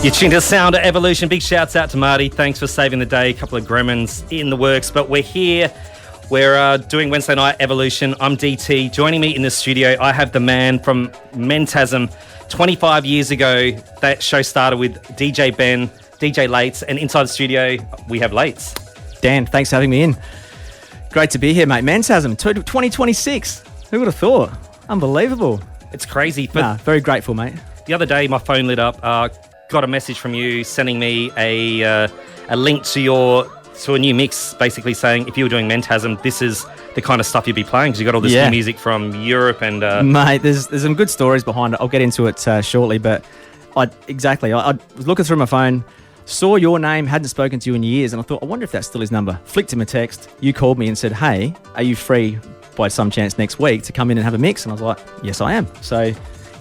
You're tuned to the sound of Evolution. Big shouts out to Marty. Thanks for saving the day. A couple of gremlins in the works, but we're here. We're doing Wednesday Night Evolution. I'm DT. Joining me in the studio, I have the man from Mentazm. 25 years ago, that show started with DJ Ben, DJ L8's, and inside the studio, we have L8's. Dan, thanks for having me in. Great to be here, mate. Mentazm, 2026. Who would have thought? Unbelievable. It's crazy. Very grateful, mate. The other day, my phone lit up. Got a message from you sending me a link to a new mix, basically saying if you were doing Mentazm, this is the kind of stuff you'd be playing because you got all this new music from Europe and. Mate, there's some good stories behind it. I'll get into it shortly, but I was looking through my phone, saw your name, hadn't spoken to you in years, and I thought, I wonder if that's still his number. Flicked him a text. You called me and said, "Hey, are you free by some chance next week to come in and have a mix?" And I was like, "Yes, I am." So.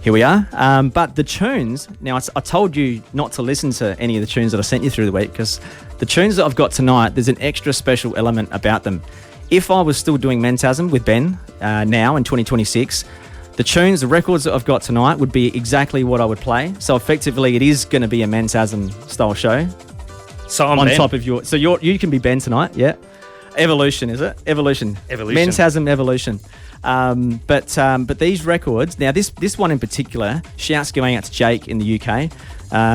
Here we are. But the tunes, now I told you not to listen to any of the tunes that I sent you through the week because the tunes that I've got tonight, there's an extra special element about them. If I was still doing Mentazm with Ben now in 2026, the records that I've got tonight would be exactly what I would play. So effectively, it is going to be a Mentazm style show. So I'm on Ben. top of your, so you can be Ben tonight, yeah. Evolution, is it? Evolution. Mentazm Evolution. But these records, now this one in particular, shouts going out to Jake in the UK.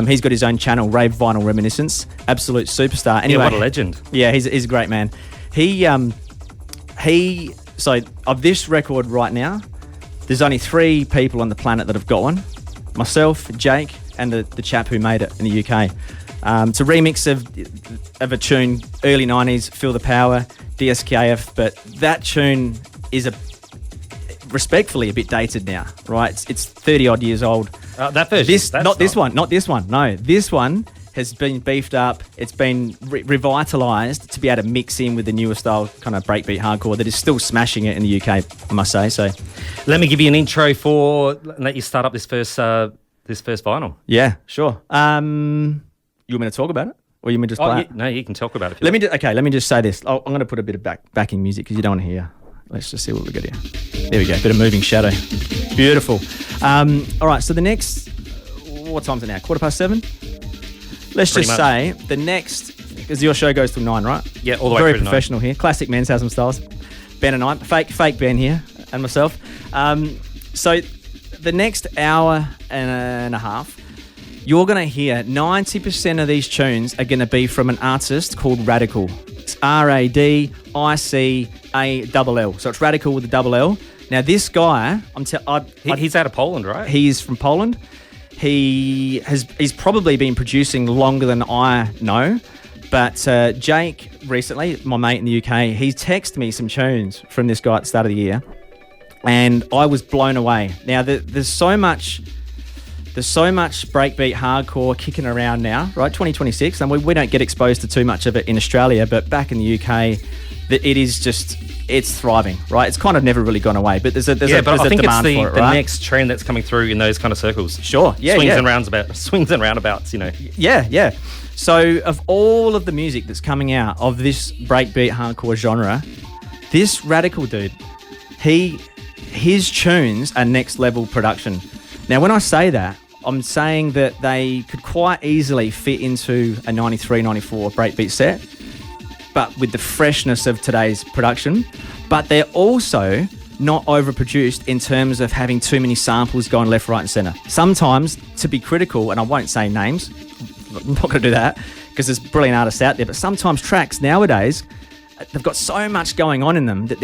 He's got his own channel, Rave Vinyl Reminiscence, absolute superstar. Anyway, yeah, what a legend. Yeah, he's a great man. So of this record right now, there's only 3 people on the planet that have got one. Myself, Jake, and the chap who made it in the UK. It's a remix of a tune, early 90s, Feel the Power, DSKF, but that tune is respectfully a bit dated now, right? It's 30 odd years old. That version? Not this one. No, this one has been beefed up. It's been revitalised to be able to mix in with the newer style kind of breakbeat hardcore that is still smashing it in the UK, I must say. So, let me give you an intro let you start up this first vinyl. Yeah, sure. You want me to talk about it? Or you want me to just play it? No, you can talk about it. Let me just say this. I'm going to put a bit of backing music because you don't want to hear. Let's just see what we got here. There we go. Bit of moving shadow. Beautiful. All right. So the next, what time is it now? 7:15? Let's just say the next, because your show goes till 9, right? Yeah, all the way through to 9. Very professional here. Classic Mentazm styles. Ben and I, fake Ben here, and myself. So the next hour and a half, you're going to hear 90% of these tunes are going to be from an artist called Radical. It's RADICALL. So it's Radical with a double L. Now this guy, he's out of Poland, right? He's from Poland. He's probably been producing longer than I know. But Jake recently, my mate in the UK, he texted me some tunes from this guy at the start of the year, and I was blown away. Now there's so much breakbeat hardcore kicking around now, right? 2026, and we don't get exposed to too much of it in Australia, but back in the UK, it's thriving, right? It's kind of never really gone away, but there's a demand for it, right? I think it's the next trend that's coming through in those kind of circles. Sure, yeah, swings and roundabouts, you know. Yeah. So of all of the music that's coming out of this breakbeat hardcore genre, this Radical dude, his tunes are next level production. Now, when I say that, I'm saying that they could quite easily fit into a 93, 94 breakbeat set, but with the freshness of today's production. But they're also not overproduced in terms of having too many samples going left, right and centre. Sometimes, to be critical, and I won't say names, I'm not going to do that, because there's brilliant artists out there, but sometimes tracks nowadays, they've got so much going on in them that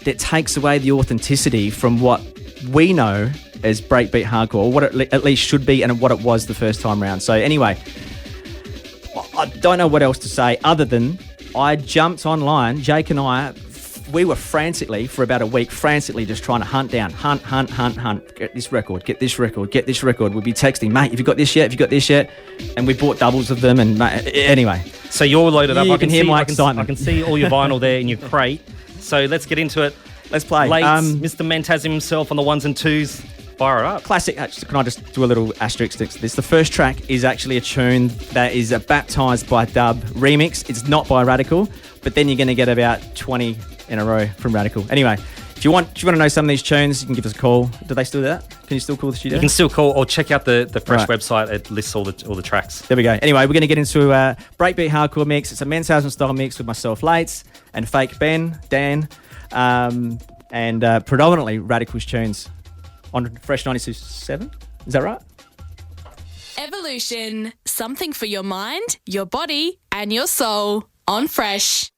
that takes away the authenticity from what we know as breakbeat hardcore, or what it at least should be, and what it was the first time round. So anyway, I don't know what else to say other than I jumped online. Jake and I, we were for about a week, just trying to hunt. Get this record. We'd be texting, mate, have you got this yet? And we bought doubles of them. And anyway. So you're loaded up. You can hear my excitement. I can see all your vinyl there in your crate. So let's get into it. Let's play. Mr. Mentazm himself on the 1s and 2s. Fire it up. Classic. Can I just do a little asterisk to this? The first track is actually a tune that is a Baptized by Dub remix. It's not by Radical, but then you're going to get about 20 in a row from Radical. Anyway, If you want to know some of these tunes, you can give us a call. Do they still do that? Can you still call the studio? You can still call or check out the Fresh Right. website. It lists all the tracks. There we go. Anyway, we're going to get into a breakbeat hardcore mix. It's a Mentazm style mix with myself, L8's, and Fake Ben, Dan, and predominantly Radicals tunes on Fresh 92.7. Is that right? Evolution, something for your mind, your body, and your soul on Fresh.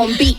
on beat.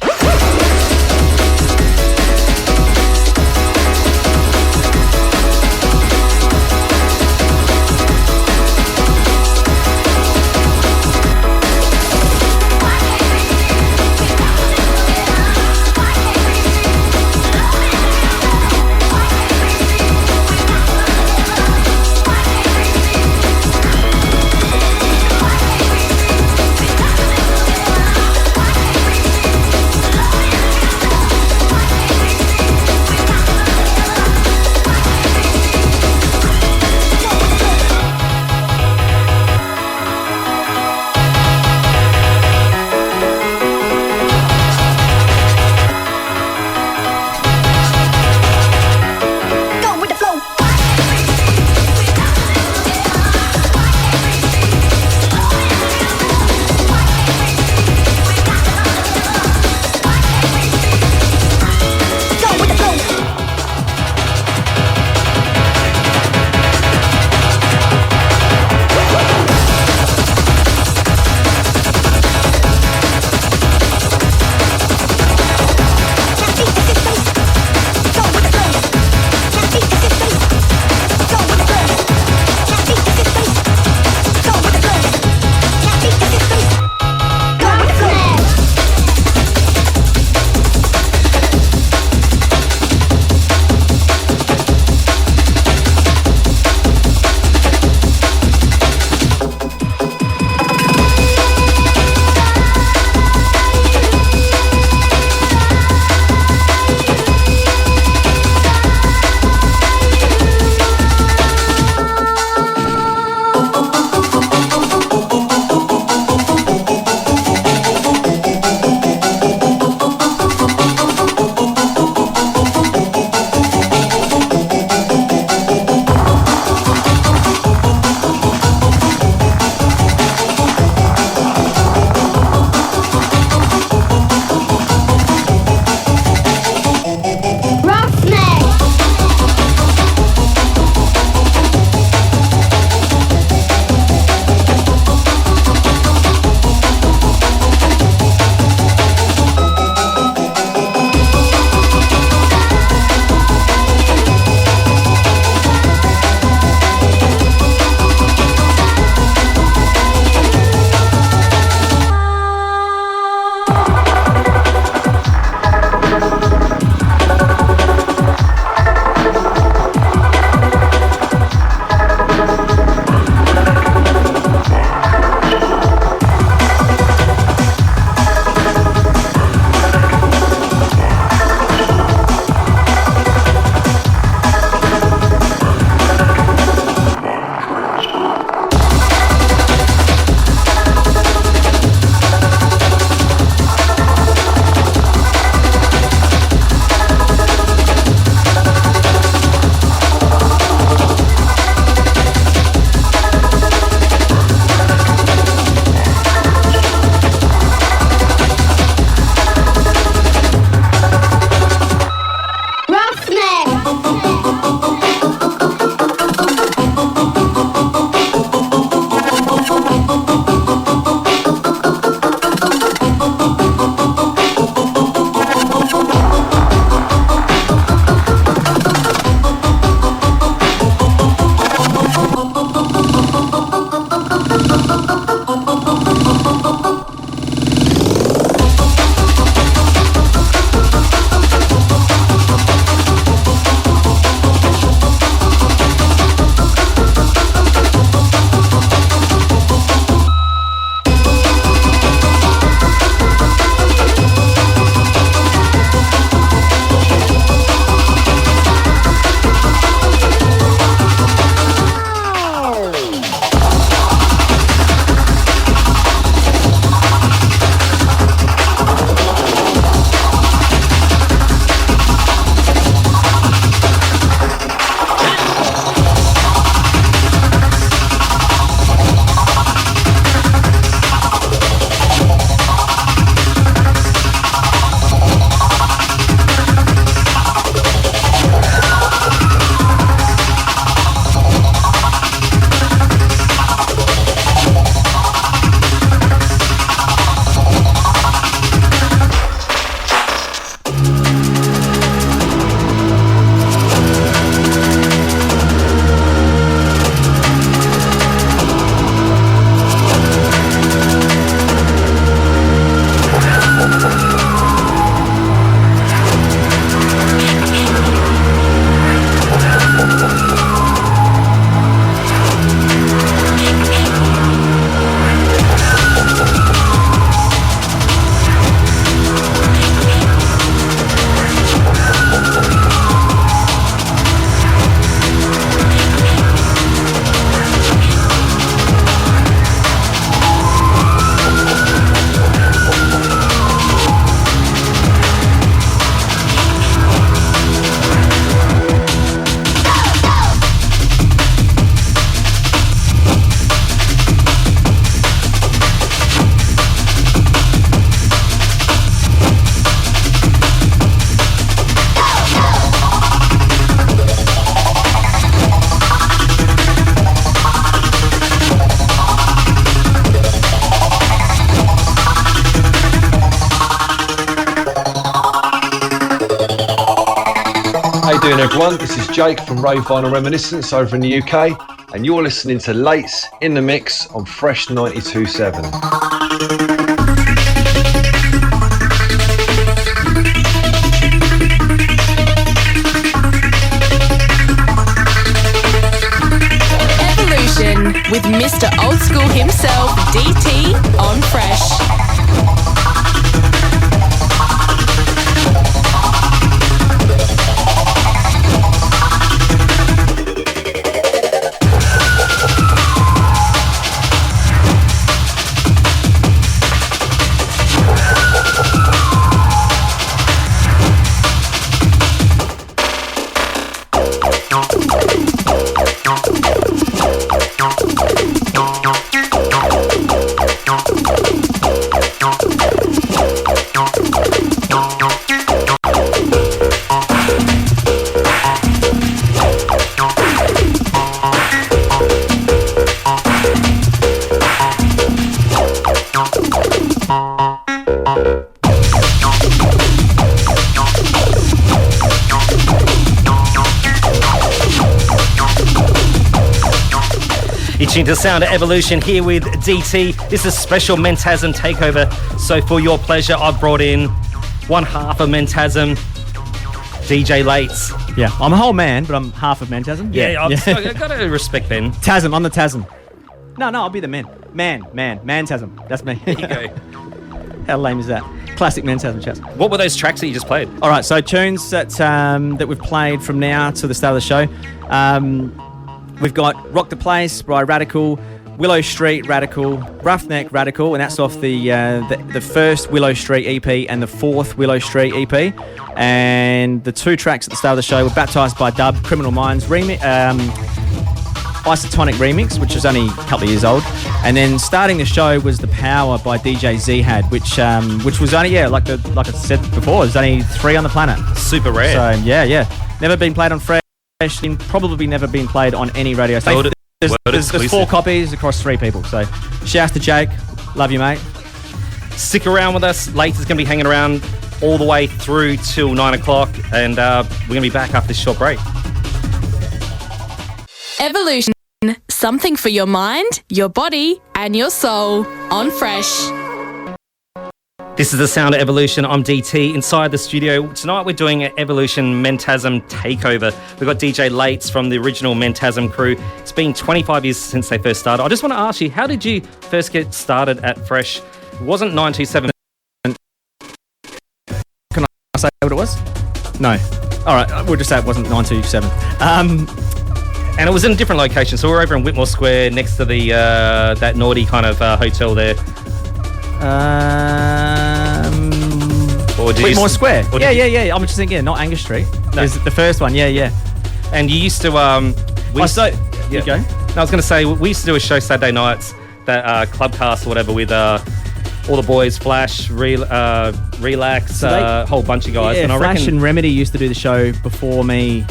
you doing, everyone? This is Jake from Rave Vinyl Reminiscence over in the UK, and you're listening to L8's in the Mix on Fresh 92.7. With Mr. Old School himself, DT, on Fresh. Itching to Sound of Evolution here with DT. This is a special Mentazm takeover. So for your pleasure, I've brought in one half of Mentazm, DJ L8's. Yeah, I'm a whole man, but I'm half of Mentazm. I've got to respect Ben. Tasm, I'm the Tasm. No, I'll be the man. Mentazm. That's me. There you go. How lame is that? Classic Mentazm chats. What were those tracks that you just played? All right, so tunes that we've played from now to the start of the show. We've got Rock the Place by Radical, Willow Street, Radical, Roughneck, Radical, and that's off the first Willow Street EP and the fourth Willow Street EP. And the two tracks at the start of the show were Baptized by Dub, Criminal Minds Isotonic remix, which was only a couple of years old. And then starting the show was The Power by DJ Z-Had, which was only, like I said before, there's only 3 on the planet. Super rare. So, yeah. Never been played on Fresh. Probably never been played on any radio station. There's 4 copies across 3 people. So shouts to Jake. Love you, mate. Stick around with us. L8's is going to be hanging around all the way through till 9 o'clock. And we're going to be back after this short break. Evolution. Something for your mind, your body, and your soul. On Fresh. This is the Sound of Evolution. I'm DT inside the studio. Tonight we're doing an Evolution Mentazm takeover. We've got DJ L8's from the original Mentazm crew. It's been 25 years since they first started. I just want to ask you, how did you first get started at Fresh? It wasn't 927. Can I say what it was? No. All right, we'll just say it wasn't 927. And it was in a different location. So we're over in Whitmore Square next to the that naughty kind of hotel there. Whitmore Square. Yeah. I'm just thinking, not Angus Street. No. Is the first one? Yeah. And you used to. You go. I was going to say we used to do a show Saturday nights, that Clubcast or whatever, with all the boys, Flash, Relax, a whole bunch of guys. Yeah, and I Flash reckon and Remedy used to do the show before me.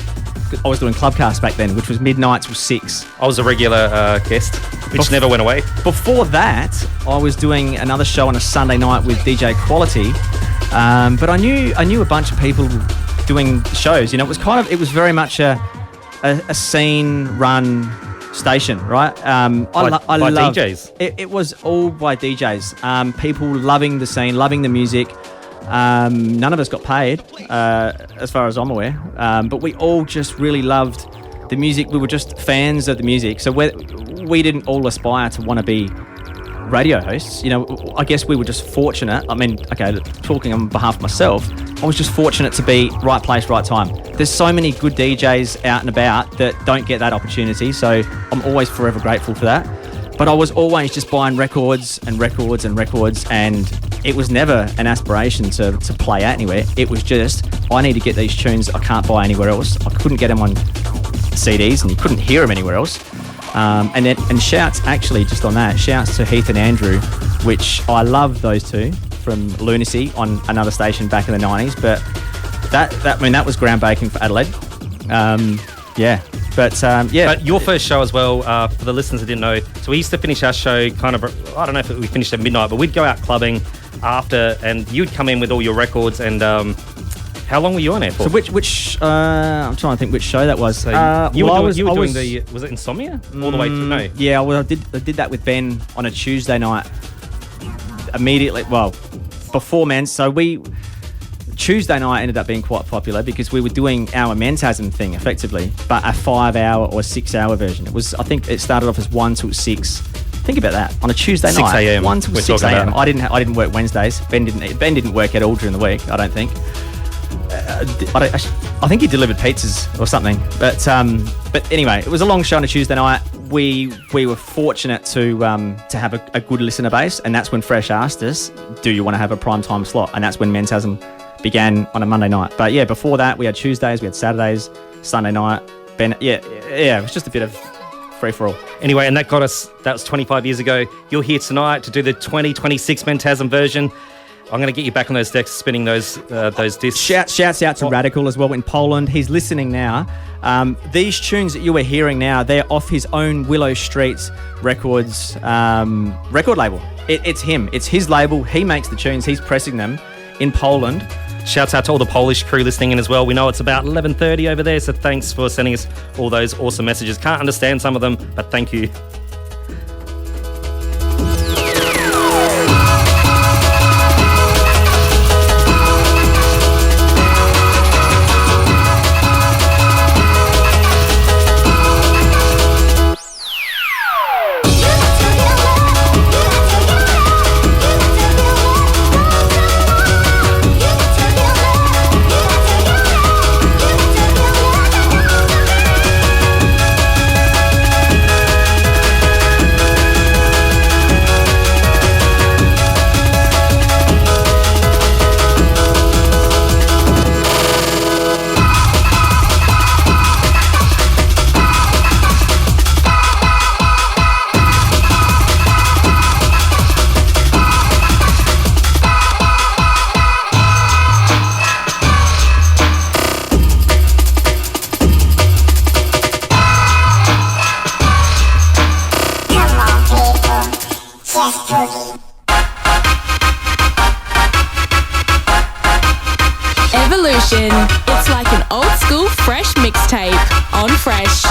I was doing Clubcast back then, which was midnight till 6. I was a regular guest, which never went away. Before that, I was doing another show on a Sunday night with DJ Quality, but I knew a bunch of people doing shows. You know, it was very much a scene-run station, right? By DJs. It was all by DJs. People loving the scene, loving the music. None of us got paid, as far as I'm aware, but we all just really loved the music. We were just fans of the music, so we didn't all aspire to want to be radio hosts. You know, I guess we were just fortunate. I mean, okay, talking on behalf of myself, I was just fortunate to be right place, right time. There's so many good DJs out and about that don't get that opportunity, so I'm always forever grateful for that. But I was always just buying records, and it was never an aspiration to play out anywhere. It was just, I need to get these tunes I can't buy anywhere else. I couldn't get them on CDs, and you couldn't hear them anywhere else. And shouts, actually, just on that, shouts to Heath and Andrew, which I love those two from Lunacy on another station back in the 90s. But that was groundbreaking for Adelaide. But your first show as well, for the listeners that didn't know, so we used to finish our show kind of, I don't know if we finished at midnight, but we'd go out clubbing after, and you'd come in with all your records, and How long were you on air for? So which I'm trying to think which show that was. So you were doing was it Insomnia? All the way through? No. Yeah, well, I did that with Ben on a Tuesday night. Immediately, well, before Men's. So Tuesday night ended up being quite popular because we were doing our Mentazm thing effectively, but a 5-hour or 6-hour version. I think it started off as 1 till 6. Think about that on a Tuesday night. 6 a.m. 1 till 6 a.m. I didn't work Wednesdays. Ben didn't work at all during the week. I don't think. I think he delivered pizzas or something. But anyway, it was a long show on a Tuesday night. We were fortunate to have a good listener base, and that's when Fresh asked us, "Do you want to have a prime time slot?" And that's when Mentazm began on a Monday night. But yeah, before that, we had Tuesdays, we had Saturdays, Sunday night. It was just a bit of free for all. Anyway, and that was 25 years ago. You're here tonight to do the 2026 Mentazm version. I'm going to get you back on those decks, spinning those discs. Shouts out to Radical as well in Poland. He's listening now. These tunes that you are hearing now, they're off his own Willow Street Records record label. It's him. It's his label. He makes the tunes. He's pressing them in Poland. Shouts out to all the Polish crew listening in as well. We know it's about 11:30 over there, so thanks for sending us all those awesome messages. Can't understand some of them, but thank you. Evolution. It's like an old school Fresh mixtape on Fresh.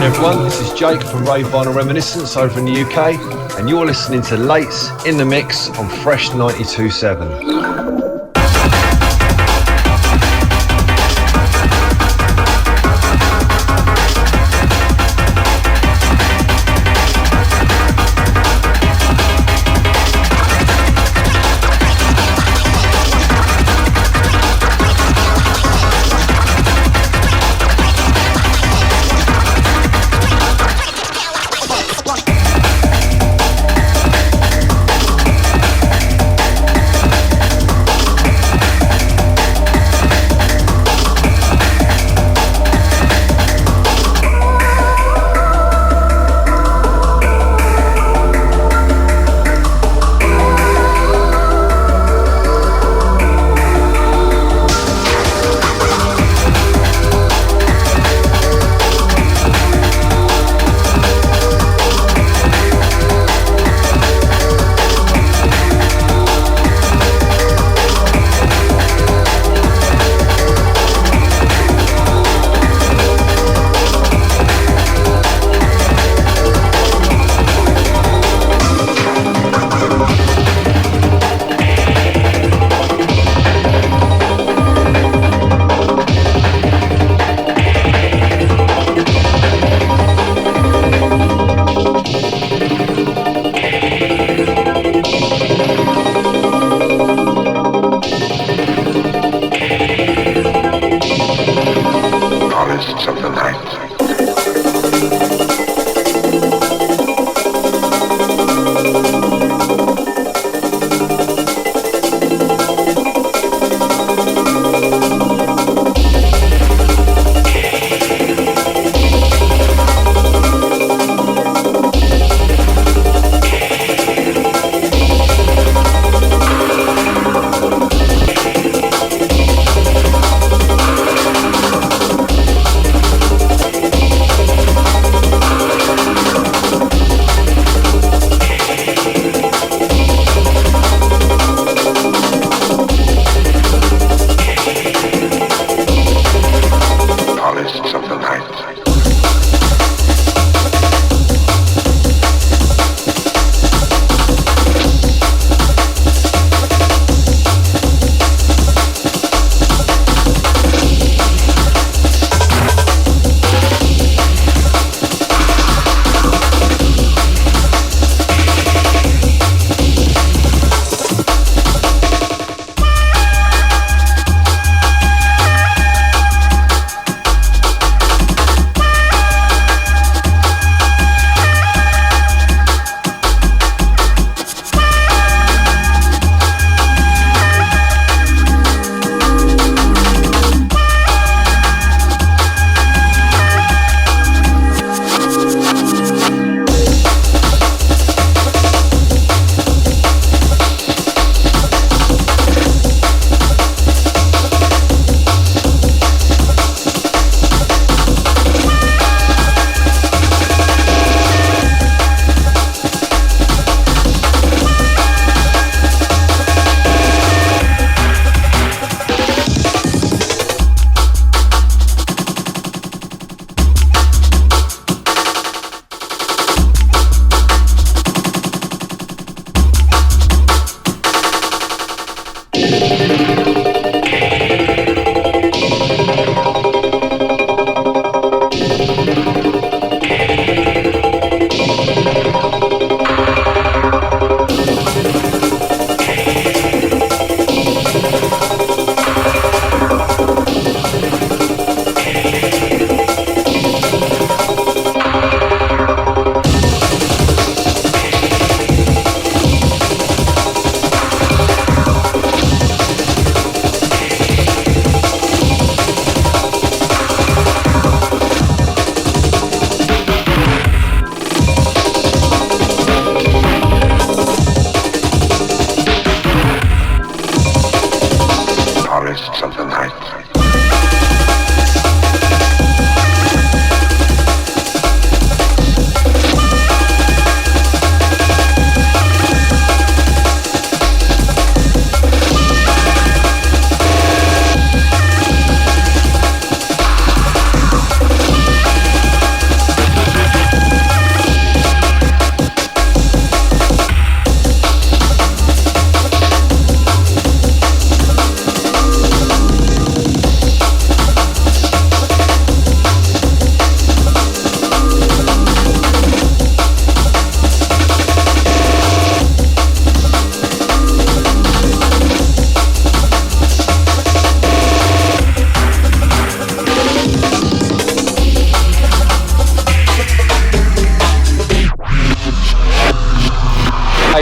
everyone, this is Jake from Rave Vinyl Reminiscence over in the UK, and you're listening to L8's in the Mix on Fresh 92.7.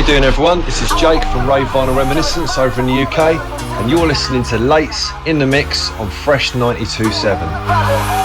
you doing, everyone? This is Jake from Rave Vinyl Reminiscence over in the UK, and you're listening to L8's in the Mix on Fresh 92.7.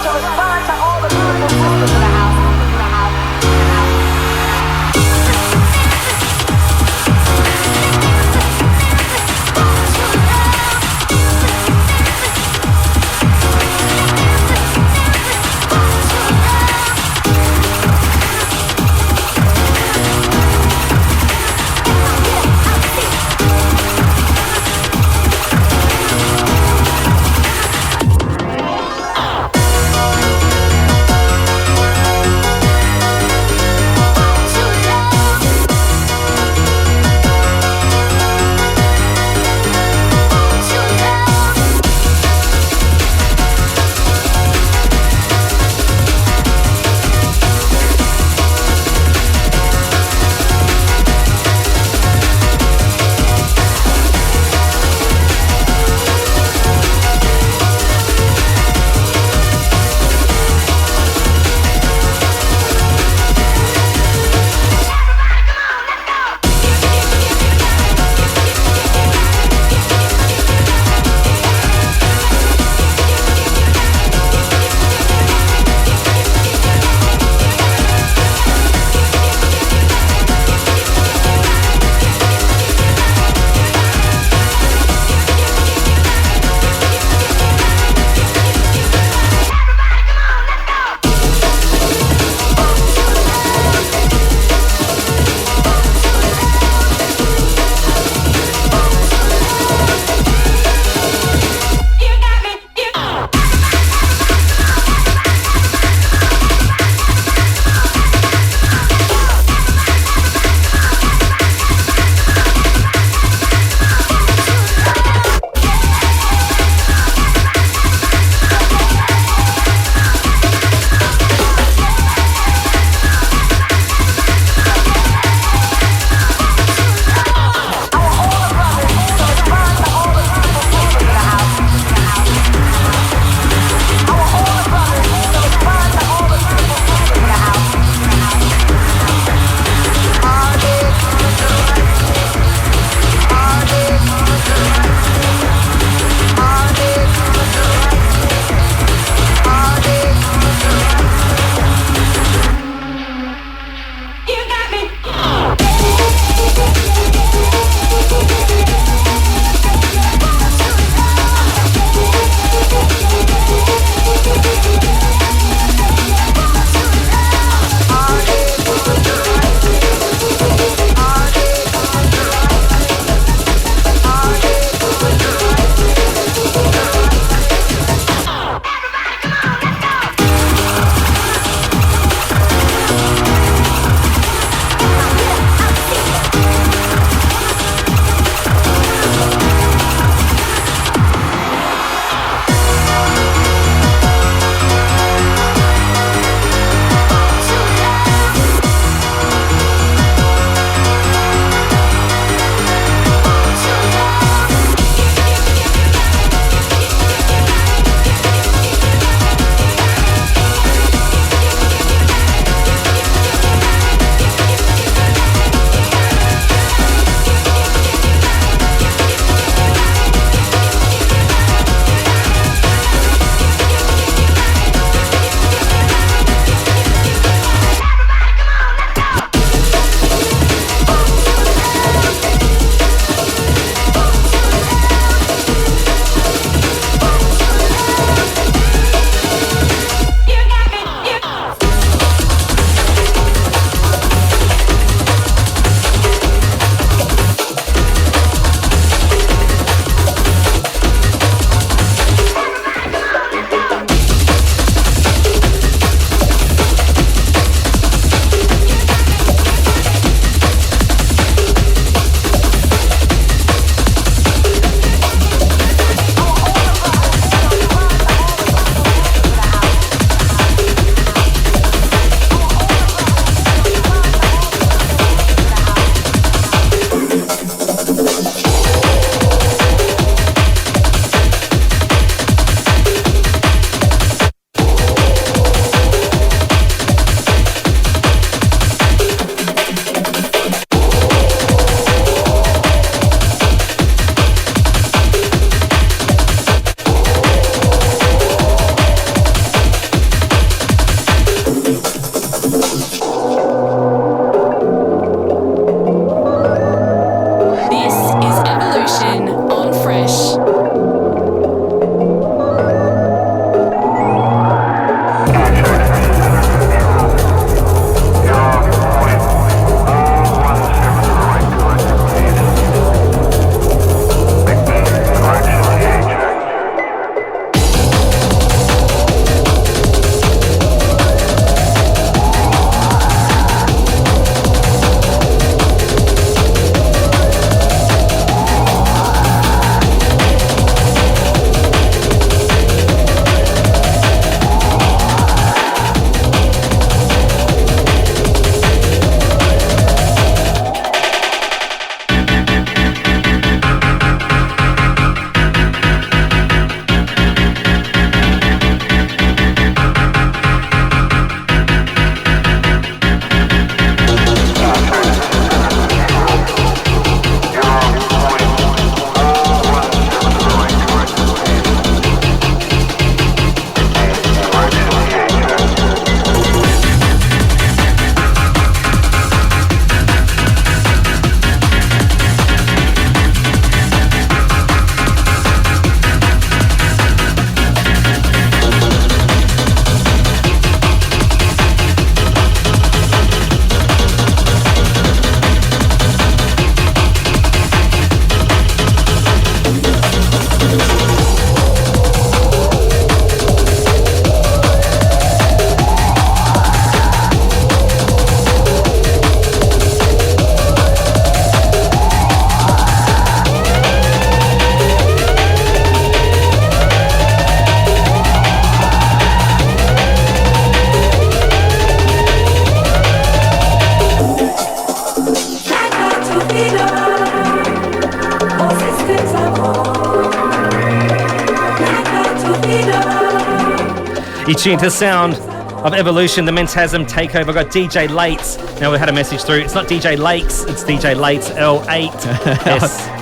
You tune to the sound of Evolution, the Mentazm takeover. I've got DJ L8's. Now we had a message through. It's not DJ Lakes, it's DJ L8's L8's.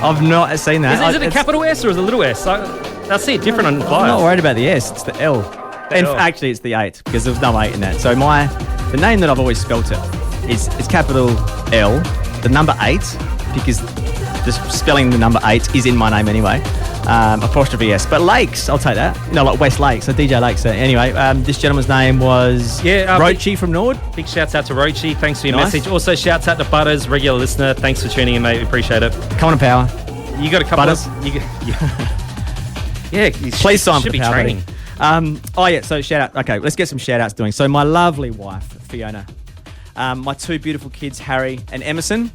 I've not seen that. Is it a capital S or is it a little S? I see it different on I'm flyers. not worried about the S, it's the L. And L. actually, it's the 8 because there was no 8 in that. So the name that I've always spelt it is capital L, the number 8, because just spelling the number 8 is in my name anyway. Apostrophe S. But Lakes, I'll take that. No, like West Lakes, so DJ Lakes. So anyway, this gentleman's name was Rochi from Nord. Big shouts out to Rochi. Thanks for your Nice. message. Also, shouts out to Butters, regular listener. Thanks for tuning in, mate. We appreciate it. Come on, Power. You got a couple Butters. Yeah, Please sign should for be the Power, training. So shout out. Okay, let's get some shout outs doing. So my lovely wife, Fiona. My 2 beautiful kids, Harry and Emerson.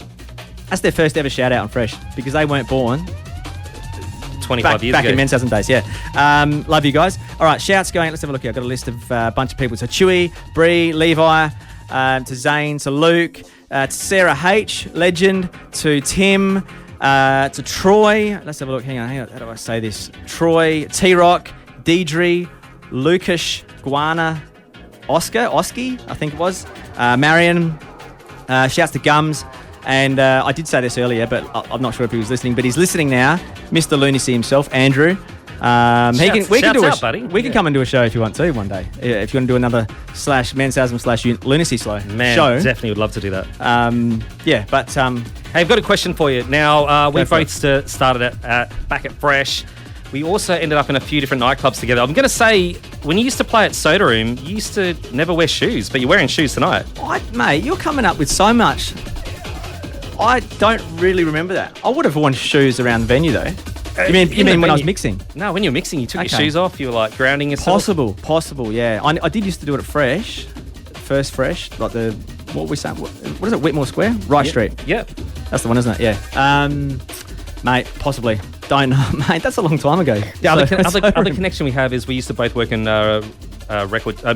That's their first ever shout out on Fresh because they weren't born 25 years back ago. in Mentazm days, yeah. Love you guys. All right, shouts going. Let's have a look here. I've got a list of a bunch of people. So Chewy, Bree, Levi, to Zane, to Luke, to Sarah H, legend, to Tim, to Troy. Let's have a look. Hang on. How do I say this? Troy, T-Rock, Deidre, Lucas, Guana, Oski, I think it was. Marion, shouts to Gums. And I did say this earlier, but I'm not sure if he was listening. But he's listening now. Mr. Lunacy himself, Andrew. We can come and do a show if you want to one day. If you want to do another / Lunacy show. Definitely would love to do that. Hey, I've got a question for you. Now, we both started back at Fresh. We also ended up in a few different nightclubs together. I'm going to say, when you used to play at Soda Room, you used to never wear shoes, but you're wearing shoes tonight. Mate, you're coming up with so much. I don't really remember that. I would have worn shoes around the venue, though. You mean when I was mixing? No, when you were mixing, you took your shoes off. You were like grounding yourself. Possible, yeah. I did used to do it at Fresh, first Fresh, like what we say? What is it? Whitmore Square, Street. Yep. That's the one, isn't it? Yeah. Mate, possibly. Don't know, mate. That's a long time ago. The other connection we have is we used to both work in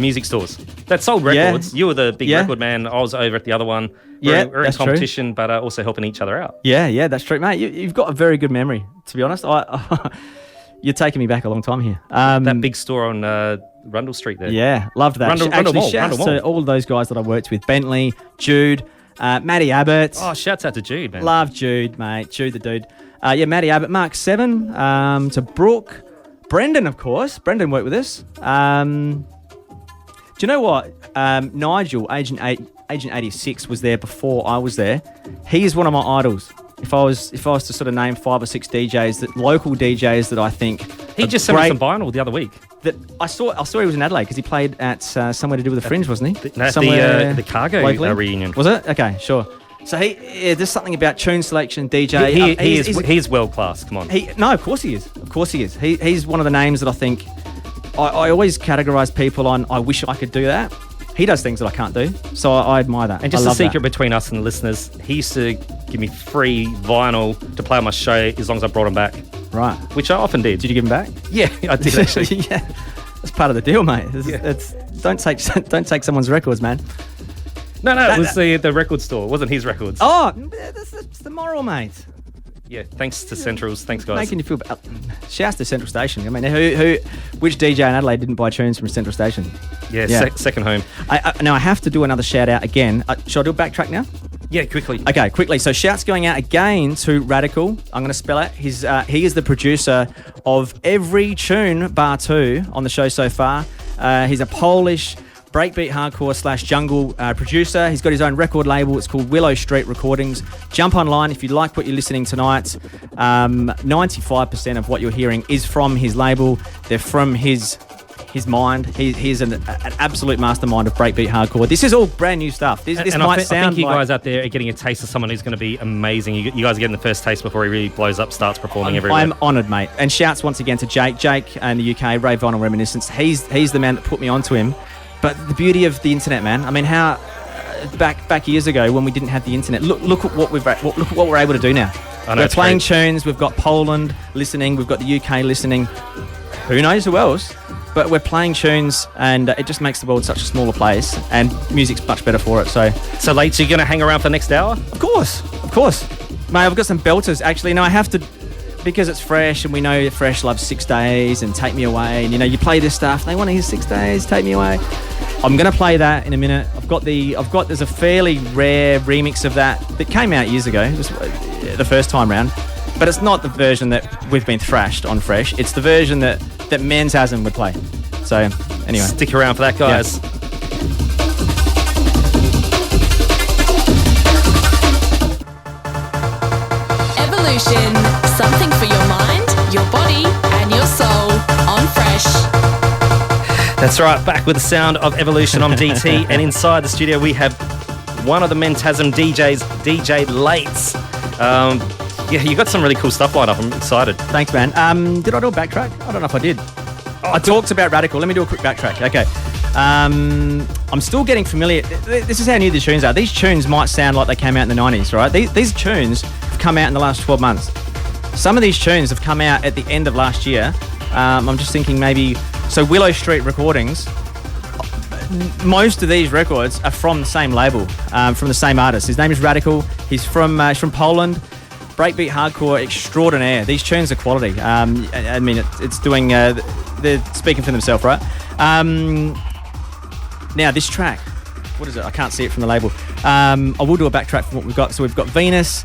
music stores that sold records. You were the big record man. I was over at the other one. We're in competition, but also helping each other out. Yeah, that's true, mate. You've got a very good memory, to be honest. You're taking me back a long time here. That big store on Rundle Street there. Yeah, loved that. Actually, shouts to all of those guys that I worked with. Bentley, Jude, Matty Abbott. Oh, shouts out to Jude, man. Love Jude, mate. Jude the dude. Matty Abbott, Mark 7, to Brooke, Brendan, of course. Brendan worked with us. Do you know what? Nigel, Agent 86, was there before I was there. He is one of my idols. If I was to sort of name 5 or 6 DJs, local DJs that I think he just sent me some vinyl the other week. That I saw he was in Adelaide because he played at somewhere to do with the Fringe, wasn't he? The Cargo reunion. Was it? Okay, sure. So there's something about tune selection, DJ. He's world class. Come on. No, of course he is. Of course he is. He's one of the names that I think I always categorise people on. I wish I could do that. He does things that I can't do, so I admire that. And just a secret between us and the listeners, he used to give me free vinyl to play on my show as long as I brought him back. Right. Which I often did. Did you give him back? Yeah, I did actually. Yeah, that's part of the deal, mate. Don't take someone's records, man. No, it was the record store. It wasn't his records. Oh, that's the moral, mate. Yeah, thanks to Centrals. Thanks, guys. Making you feel bad. Shouts to Central Station. I mean, which DJ in Adelaide didn't buy tunes from Central Station? Yeah. Second home. Now, I have to do another shout out again. Should I do a backtrack now? Yeah, quickly. Okay, quickly. So shouts going out again to Radical. I'm going to spell it. He is the producer of every tune, bar 2, on the show so far. He's a Polish breakbeat hardcore / jungle producer. He's got his own record label. It's called Willow Street Recordings. Jump online if you like what you're listening tonight. 95% of what you're hearing is from his label. They're from his mind. He's an absolute mastermind of breakbeat hardcore. This is all brand new stuff. This might sound I think you guys out there are getting a taste of someone who's going to be amazing. You guys are getting the first taste before he really blows up, starts performing everywhere. I'm honoured, mate. And shouts once again to Jake. Jake in the UK, Ray Vinyl Reminiscence. He's the man that put me onto him. But the beauty of the internet, man. I mean, how back years ago when we didn't have the internet, look at what we're able to do now. We're playing tunes. We've got Poland listening. We've got the UK listening. Who knows who else? But we're playing tunes, and it just makes the world such a smaller place. And music's much better for it. So L8's, you're going to hang around for the next hour? Of course, mate. I've got some belters actually. No, I have to. because it's Fresh, and we know Fresh loves 6 days and Take Me Away, and you play this stuff, they want to hear 6 days, Take Me Away. I'm gonna play that in a minute. There's a fairly rare remix of that came out years ago. It was the first time round, but it's not the version that we've been thrashed on Fresh. It's the version that Mentazm would play. So anyway, stick around for that, guys. Yeah. Evolution, something for your mind, your body, and your soul on Fresh. That's right, back with the sound of Evolution. I'm DT, and inside the studio we have one of the Mentazm DJs, DJ L8's. Yeah, you got some really cool stuff lined up. I'm excited. Thanks, man. Did I do a backtrack? I don't know if I did. I talked about Radical. Let me do a quick backtrack. Okay. I'm still getting familiar. This is how new the tunes are. These tunes might sound like they came out in the 90s, right? These tunes have come out in the last 12 months. Some of these tunes have come out at the end of last year. I'm just thinking maybe... So Willow Street Recordings, most of these records are from the same label, from the same artist. His name is Radical. He's from Poland. Breakbeat hardcore extraordinaire. These tunes are quality. I mean, it's doing... they're speaking for themselves, right? Now, this track, what is it? I can't see it from the label. I will do a backtrack from what we've got. So we've got Venus,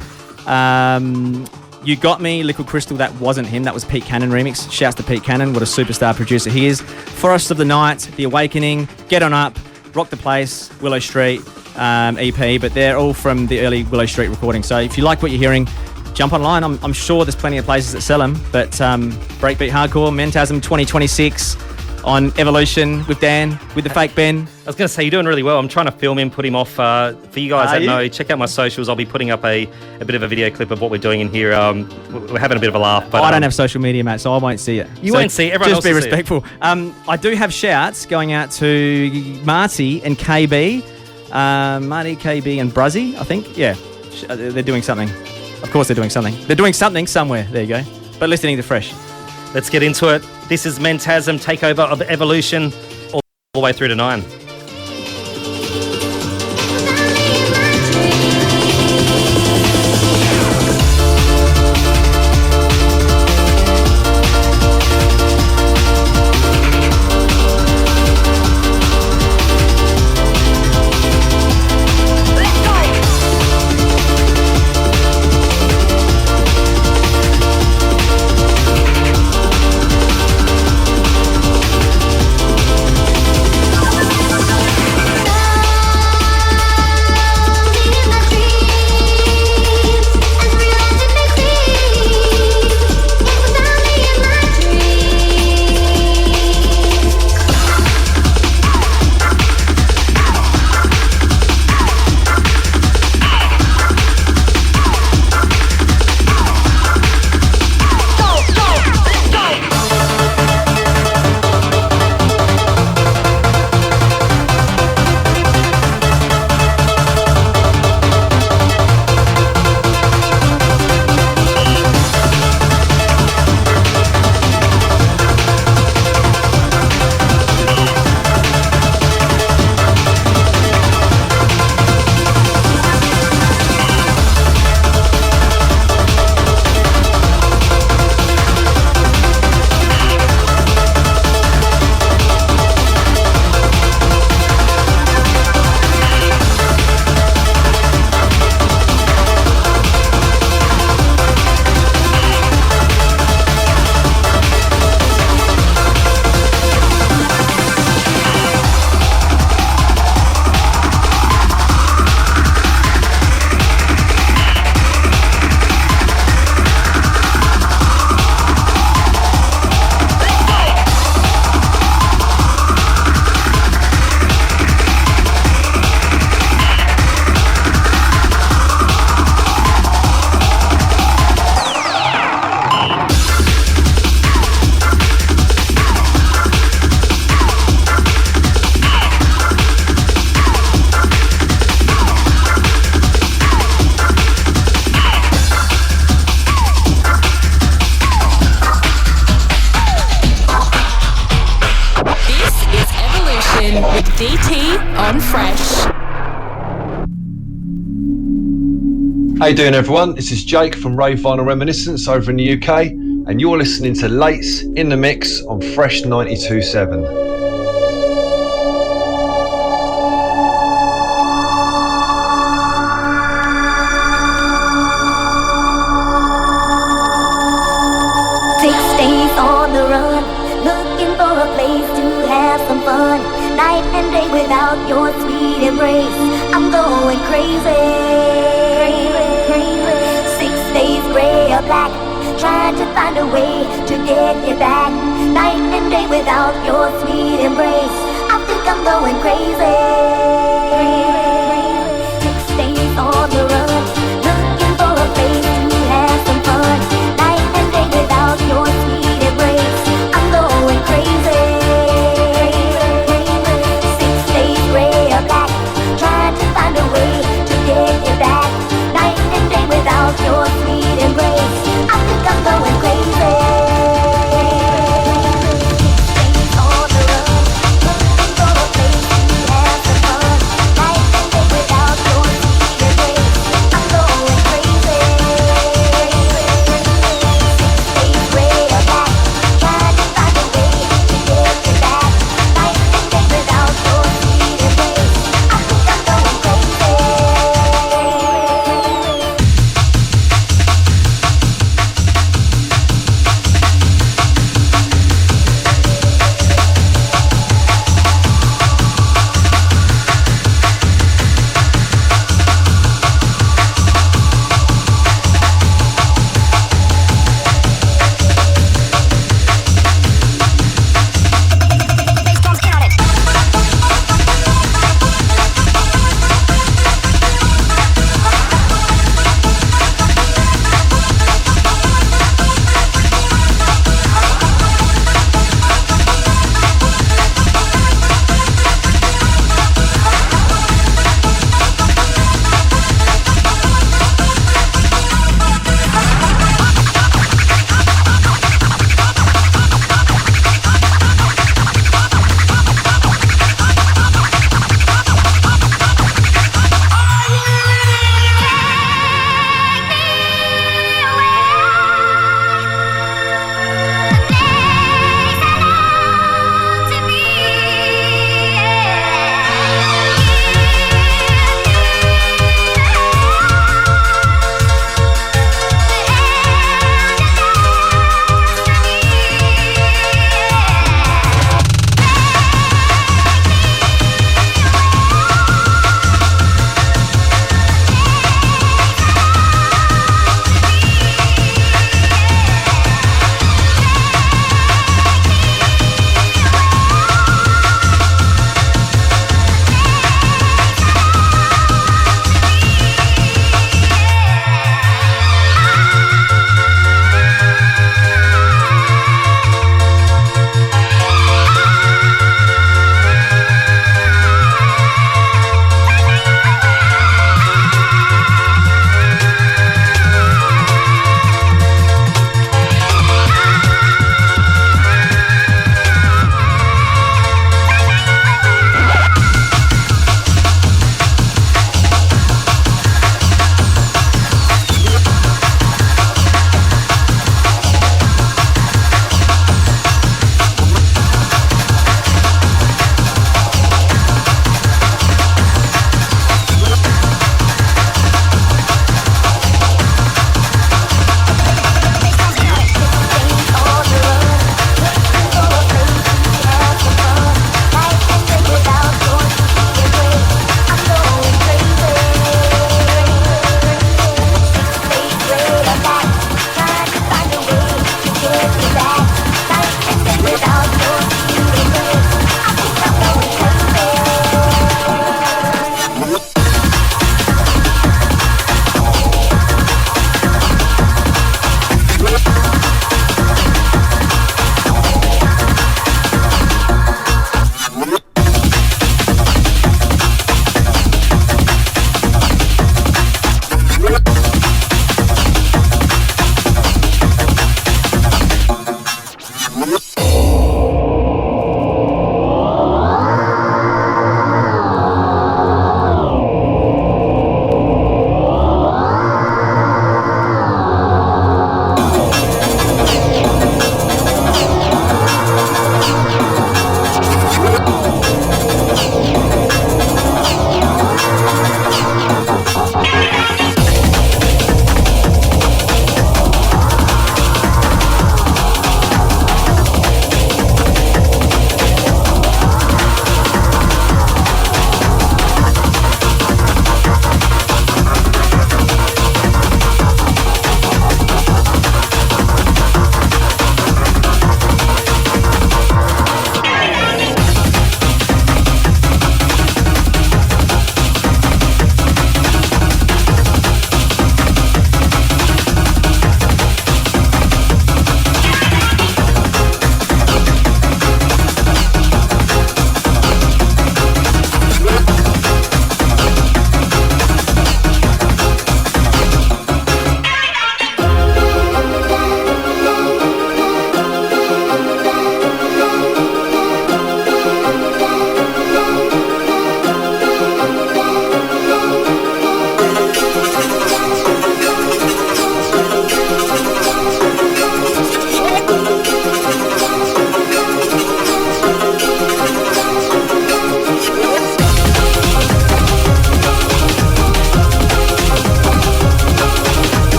You Got Me, Liquid Crystal. That wasn't him. That was Pete Cannon remix. Shouts to Pete Cannon. What a superstar producer he is. Forest of the Night, The Awakening, Get On Up, Rock the Place, Willow Street EP. But they're all from the early Willow Street recording. So if you like what you're hearing, jump online. I'm sure there's plenty of places that sell them. But Breakbeat Hardcore, Mentazm 2026 on Evolution with Dan, with the fake Ben. I was going to say, you're doing really well. I'm trying to film him, put him off. For you guys that know, check out my socials. I'll be putting up a bit of a video clip of what we're doing in here. We're having a bit of a laugh. But I don't have social media, mate, so I won't see it. You won't see it. Everyone else just be will see it. respectful. I do have shouts going out to Marty and KB. Marty, KB and Bruzzy, I think. Yeah, they're doing something. Of course they're doing something. They're doing something somewhere. There you go. But listening to Fresh. Let's get into it. This is Mentazm, takeover of Evolution, all the way through to 9. How you doing, everyone? This is Jake from Rave Vinyl Reminiscence over in the UK, and you're listening to L8's in the Mix on Fresh 92.7. Night and day without your sweet embrace, I'm going crazy. 6 days gray or black, trying to find a way to get you back. Night and day without your sweet embrace, I think I'm going crazy. 6 days on the run, looking for a place to have some fun. Night and day without your sweet embrace, I'm going crazy. Your sweet embrace, I think I'm going crazy. On the run, looking for a place to have some fun. Night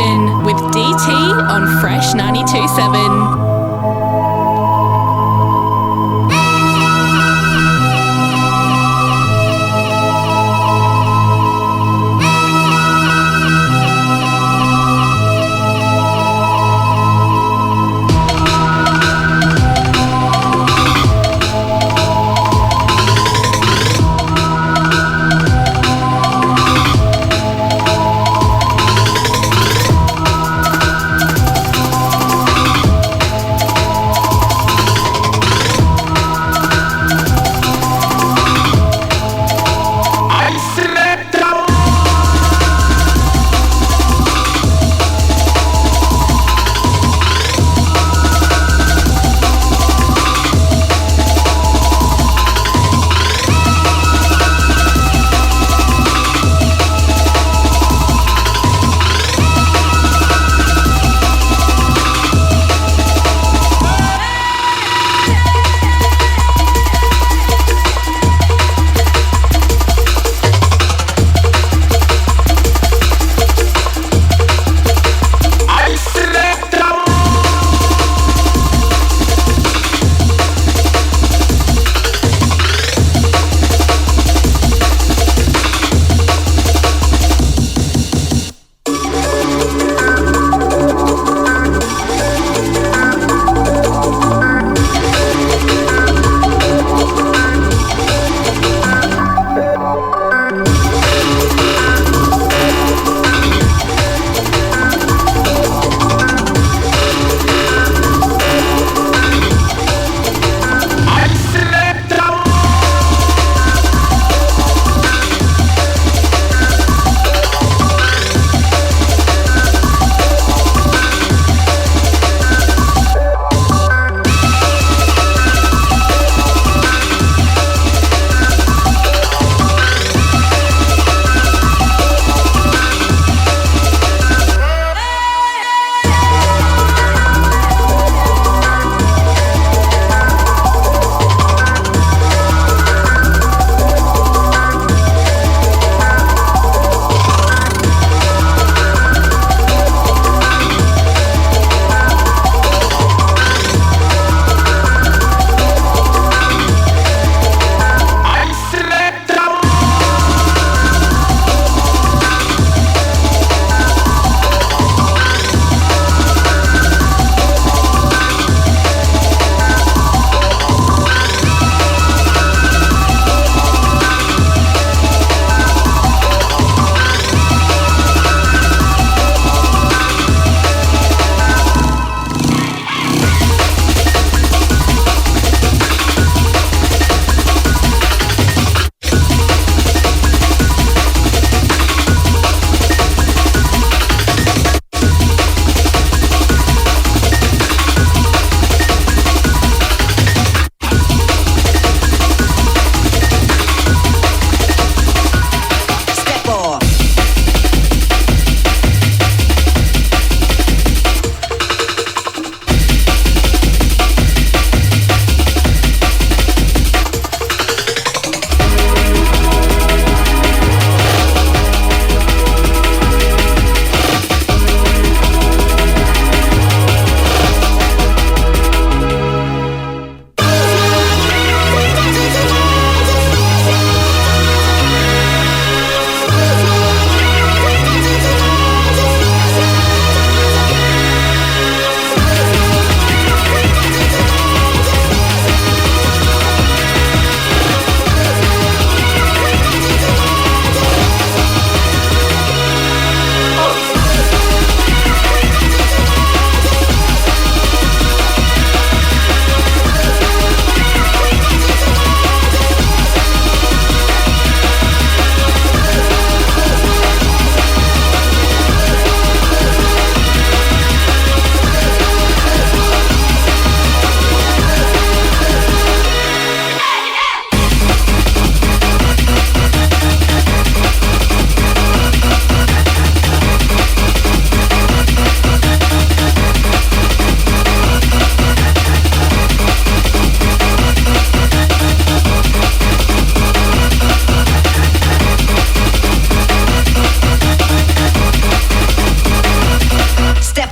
Evolution with DT on Fresh 92.7.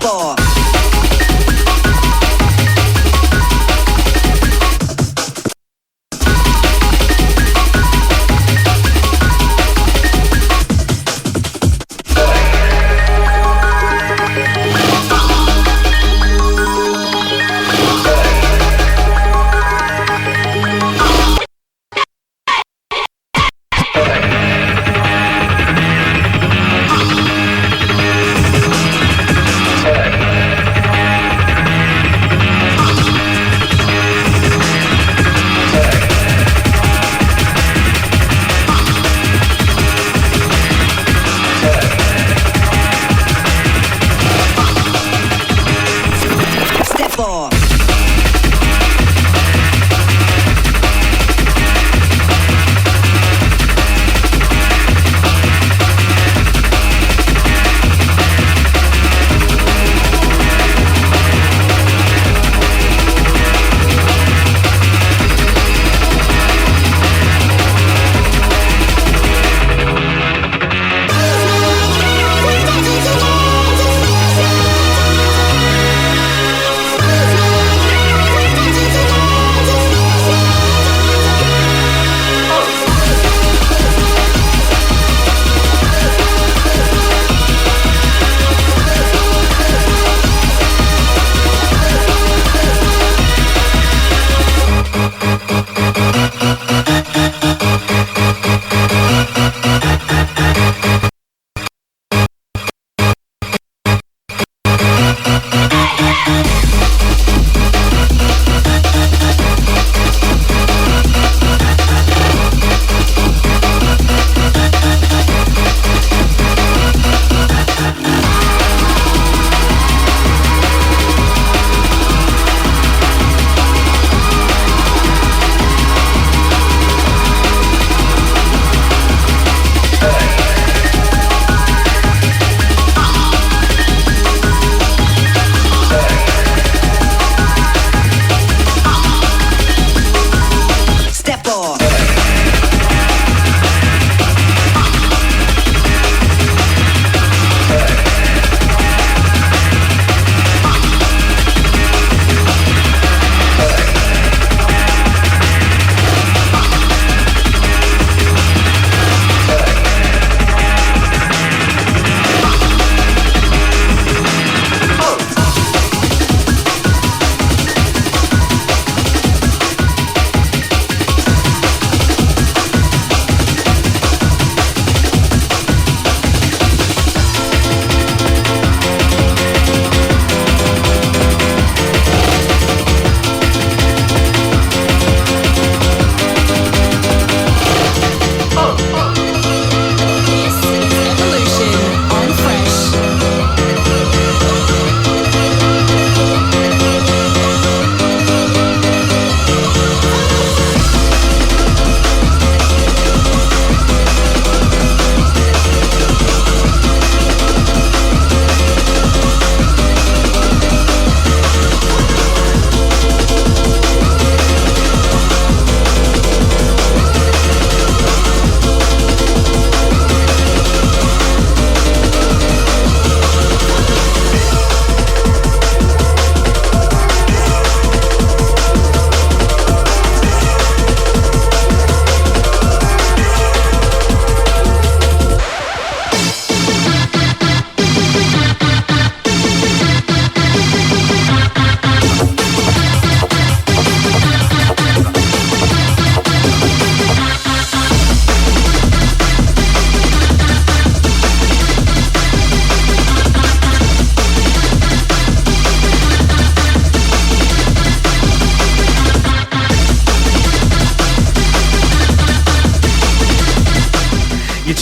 4.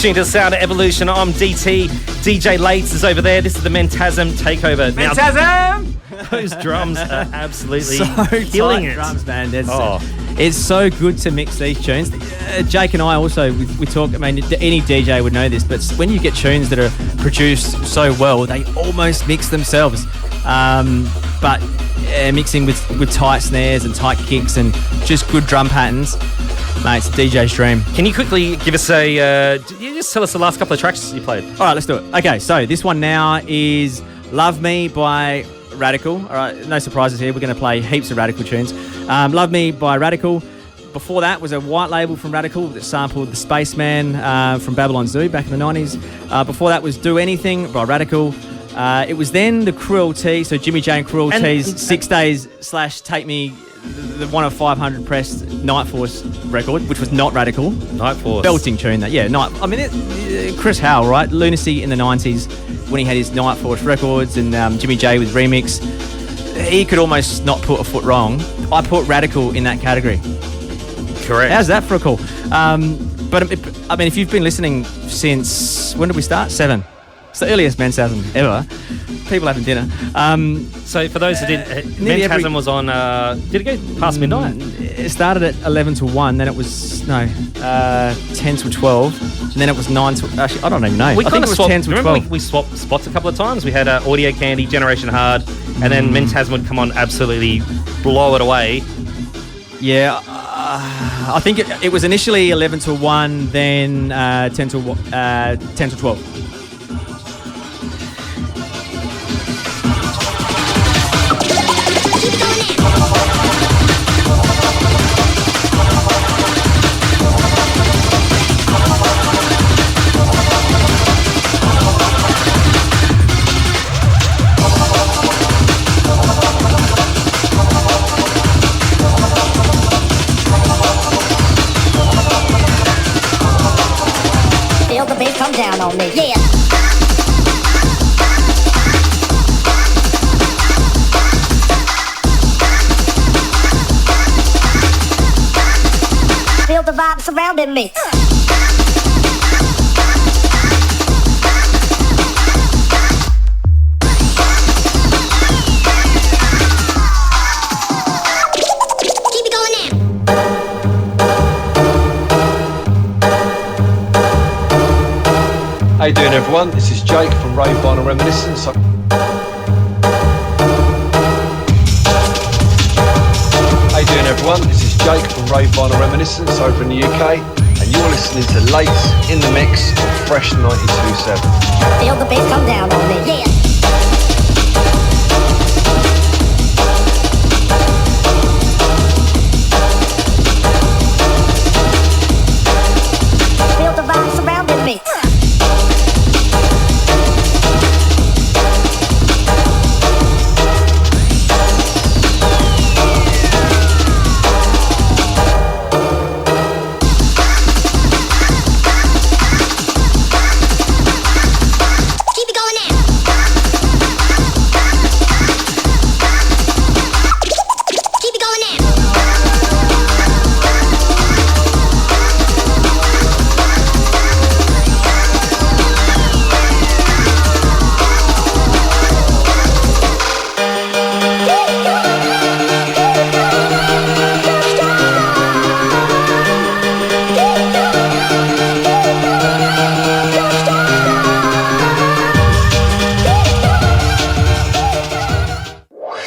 tuned to the sound of Evolution. I'm DT. DJ L8's is over there. This is the Mentazm takeover. Mentazm! Those drums are absolutely so killing tight it. drums, man. Oh. It's so good to mix these tunes. Jake and I also, we talk, I mean, any DJ would know this, but when you get tunes that are produced so well, they almost mix themselves. But mixing with tight snares and tight kicks and just good drum patterns, mate, it's a DJ's dream. Can you quickly give us you just tell us the last couple of tracks you played? All right, let's do it. Okay, so this one now is Love Me by Radical. All right, no surprises here. We're going to play heaps of Radical tunes. Love Me by Radical. Before that was a white label from Radical that sampled The Spaceman from Babylon Zoo back in the 90s. Before that was Do Anything by Radical. It was then the Cruelty, so Jimmy J and Cruelty's 6 Days / Take Me, the 1 of 500 pressed Night Force record, which was not Radical. Night Force. Belting tune that, yeah. Chris Howell, right? Lunacy in the 90s when he had his Night Force records and Jimmy J with Remix. He could almost not put a foot wrong. I put Radical in that category. Correct. How's that for a call? But if you've been listening since, when did we start? 7. It's the earliest Mentazm ever. People having dinner. So for those who didn't, Mentazm was on, did it go past midnight? It started at 11 to 1, then it was, 10 to 12, and then it was 9 to, actually, I don't even know. I think it was 10 to 12. Remember we swapped spots a couple of times? We had Audio Candy, Generation Hard, and then Mentazm would come on absolutely blow it away. Yeah, I think it was initially 11 to 1, then 10 to 12. Feel the bass come down on me, yeah. Feel the vibe surrounding me. Keep it going now. How you doing, everyone? This is Jake from Rave Vinyl Reminiscence. How you doing, everyone? This is Jake from Rave Vinyl Reminiscence over in the UK, and you're listening to L8's in the Mix on Fresh 92.7. Feel the bass come down on me, yeah. Feel the vibe surrounding me. Keep it going now. Keep it going now.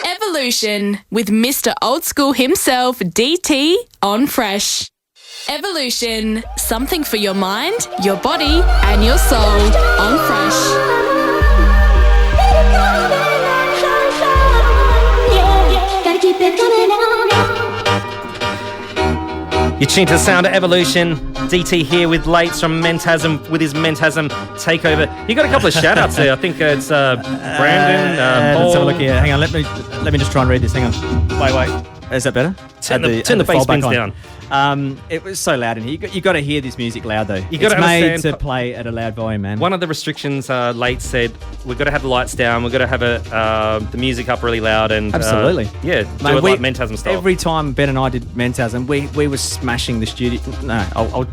Evolution with Mr. Old School himself, DT, on Fresh. Evolution, something for your mind, your body, and your soul, on Fresh. Gotta keep it coming on. You're tuned to the sound of Evolution. DT here with L8's from Mentazm with his Mentazm takeover. You got a couple of shout outs there. I think it's Brandon, Paul. Let's have a look here. Hang on, let me just try and read this. Hang on. Wait. Is that better? Turn the bass bins down. It was so loud in here. You got to hear this music loud though. You got it's to made understand. to play at a loud volume, man. One of the restrictions, L8 said, we've got to have the lights down. We've got to have the music up really loud and Absolutely. do it like Mentazm style. Every time Ben and I did Mentazm, we were smashing the studio. No, I'll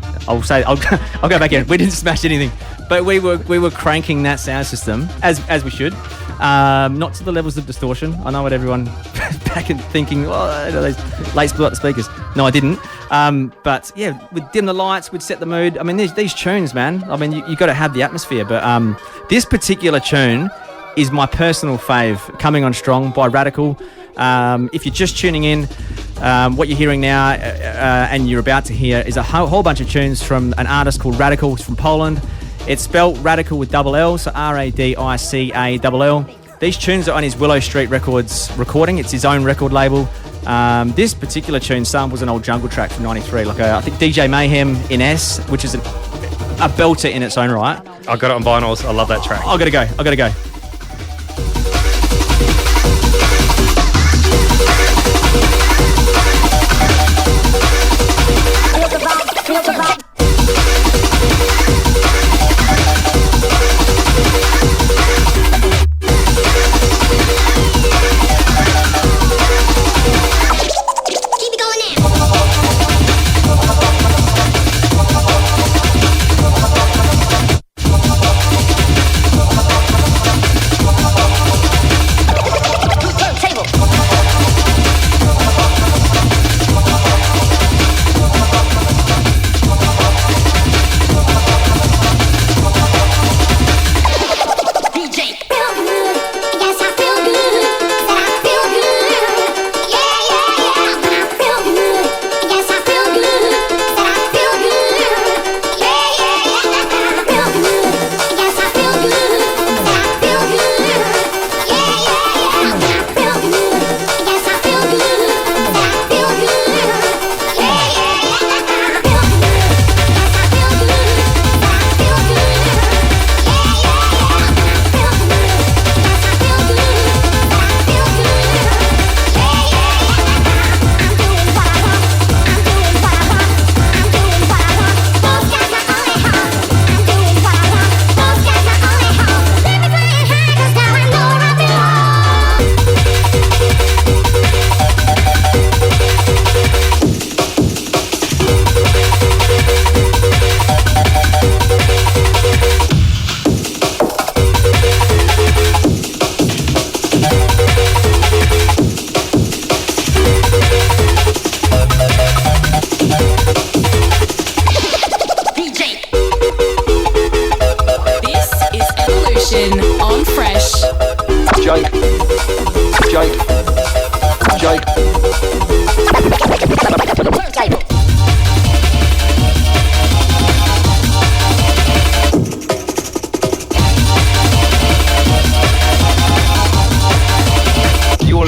go back in. We didn't smash anything, but we were cranking that sound system as we should. Not to the levels of distortion. I know what everyone back and thinking, those L8's blew up the speakers. No, I didn't. But yeah, we'd dim the lights, we'd set the mood. I mean, these tunes, man. I mean, you got to have the atmosphere. But this particular tune is my personal fave, Coming On Strong by Radical. If you're just tuning in, what you're hearing now and you're about to hear is a whole bunch of tunes from an artist called Radical. It's from Poland. It's spelt Radical with double L, so Radical. These tunes are on his Willow Street Records recording. It's his own record label. This particular tune samples an old jungle track from '93, like I think DJ Mayhem in S, which is a belter in its own right. I got it on vinyls. I love that track. I gotta go. Feel the vibe.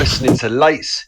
listening to L8's.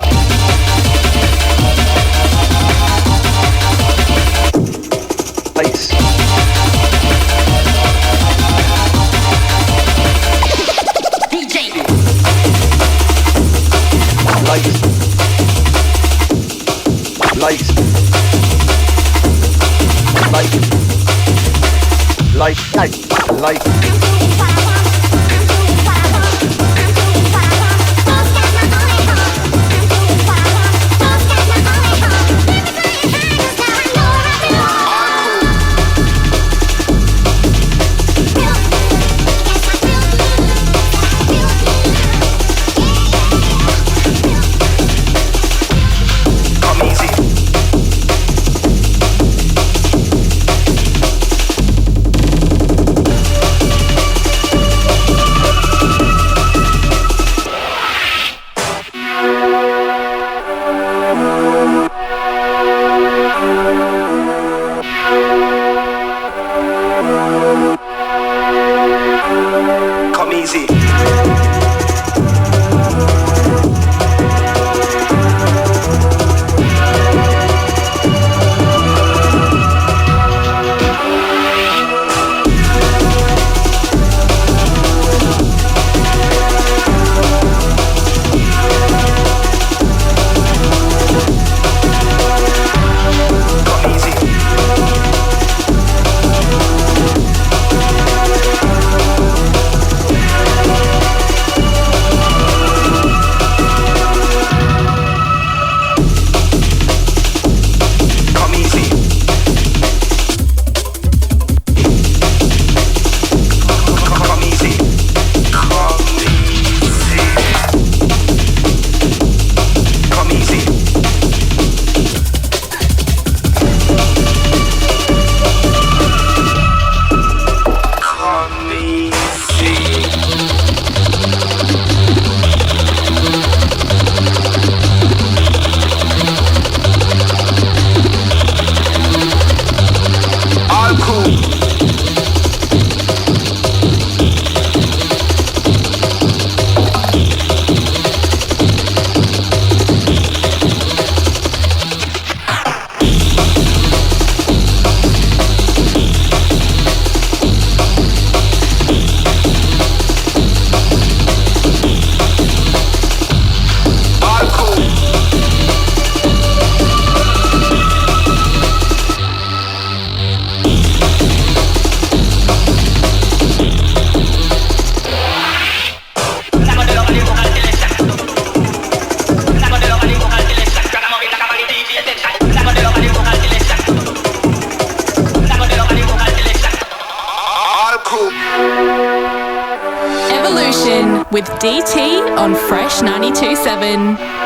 with DT on Fresh 92.7.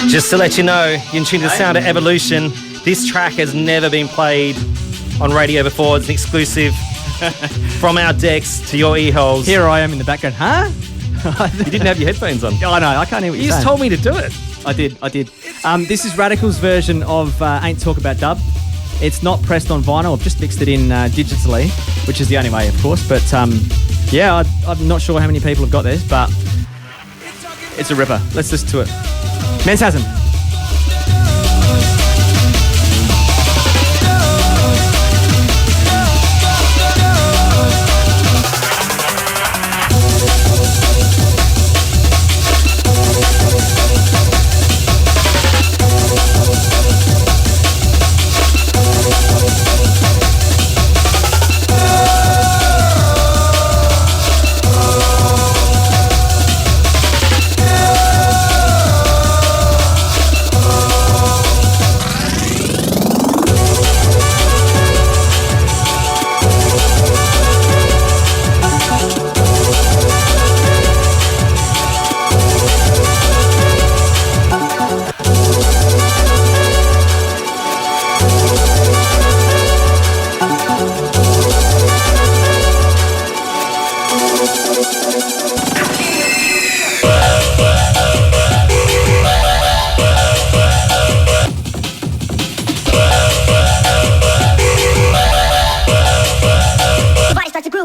Just to let you know, you're in tune to the sound of Evolution. This track has never been played on radio before. It's an exclusive from our decks to your ear holes. Here I am in the background. Huh? You didn't have your headphones on. Oh, no, I can't hear what You you're just saying. told me to do it. I did. This is Radical's version of Ain't Talk About Dub. It's not pressed on vinyl. I've just mixed it in digitally, which is the only way, of course. But Yeah, I'm not sure how many people have got this, but it's a ripper. Let's listen to it. Mentazm.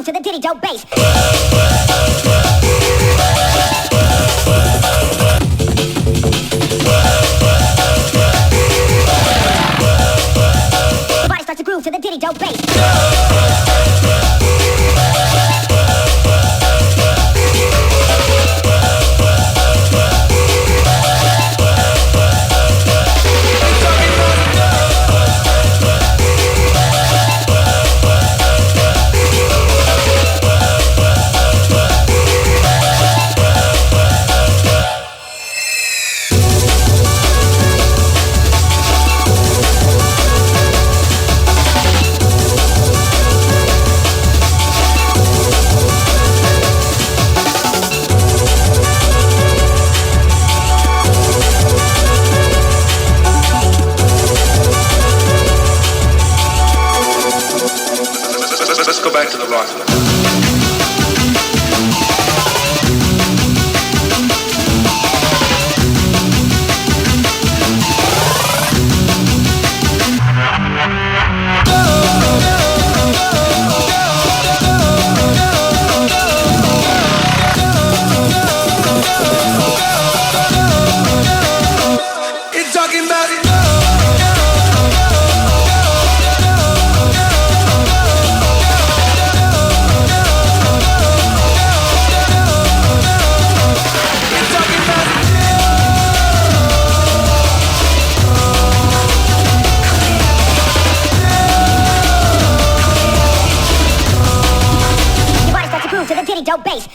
To the ditty dope bass. The body starts to groove to the ditty dope bass. Let's go back to the rifle. It's talking about it. To the ditty dope bass.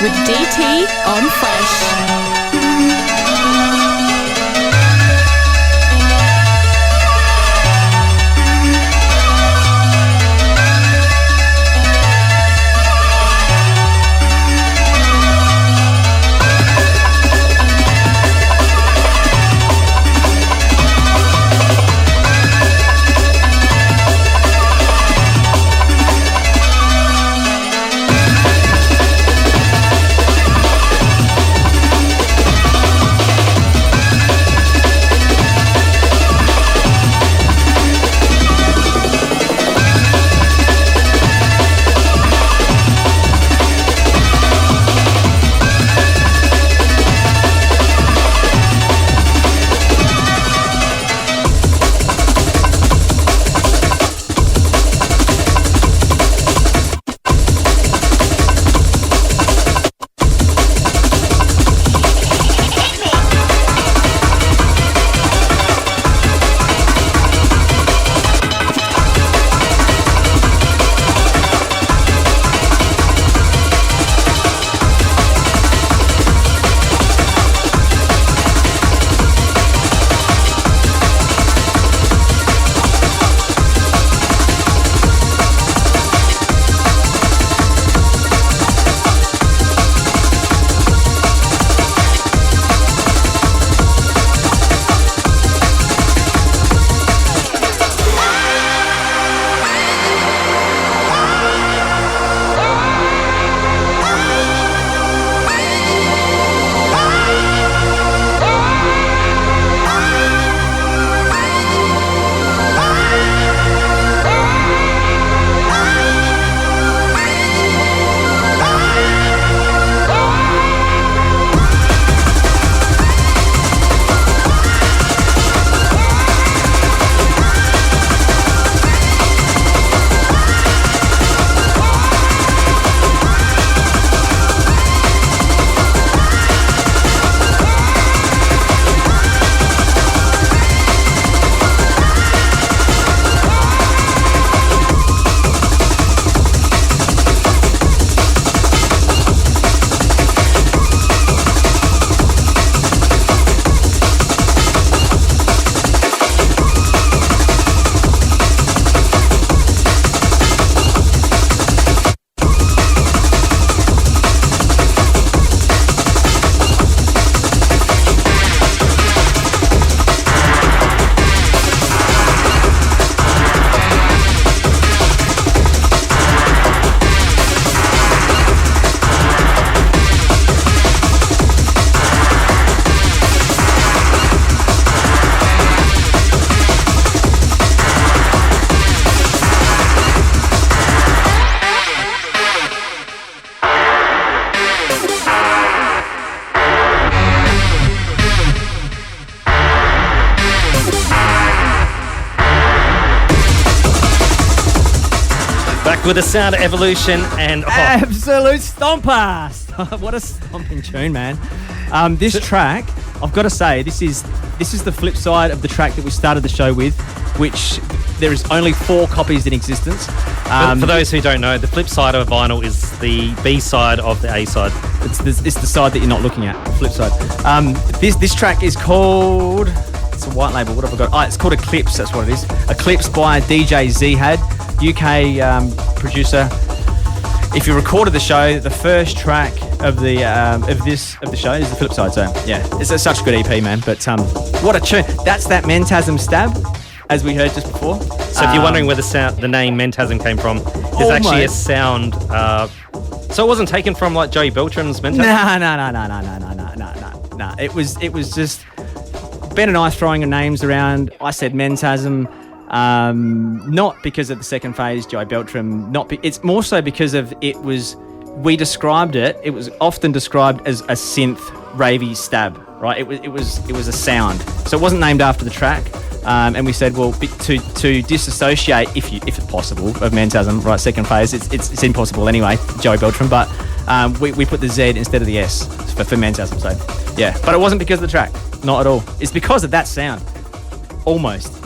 with DT on Fresh. Back with the sound of Evolution and Absolute stomper! What a stomping tune, man. This track, I've got to say, this is the flip side of the track that we started the show with, which there is only 4 copies in existence. For those who don't know, the flip side of a vinyl is the B side of the A side. It's the side that you're not looking at, the flip side. This track is called... It's a white label. What have I got? Oh, it's called Eclipse. That's what it is. Eclipse by DJ Zhad, UK producer. If you recorded the show, the first track of the show is the flip side. So yeah, it's such a good EP, man. But what a tune! That's that Mentazm stab, as we heard just before. So if you're wondering where the name Mentazm came from, there's actually a sound. So it wasn't taken from like Joey Beltram's Mentazm. No. It was just Ben and I throwing names around. I said Mentazm. Not because of the second phase, Joey Beltram. It's more so because of we described it. It was often described as a synth ravey stab, right? It was a sound. So it wasn't named after the track. And we said, well, to disassociate, if it's possible, of Mentazm, right? Second phase, it's impossible anyway, Joey Beltram. But we put the Z instead of the S for Mentazm. So yeah, but it wasn't because of the track, not at all. It's because of that sound, almost.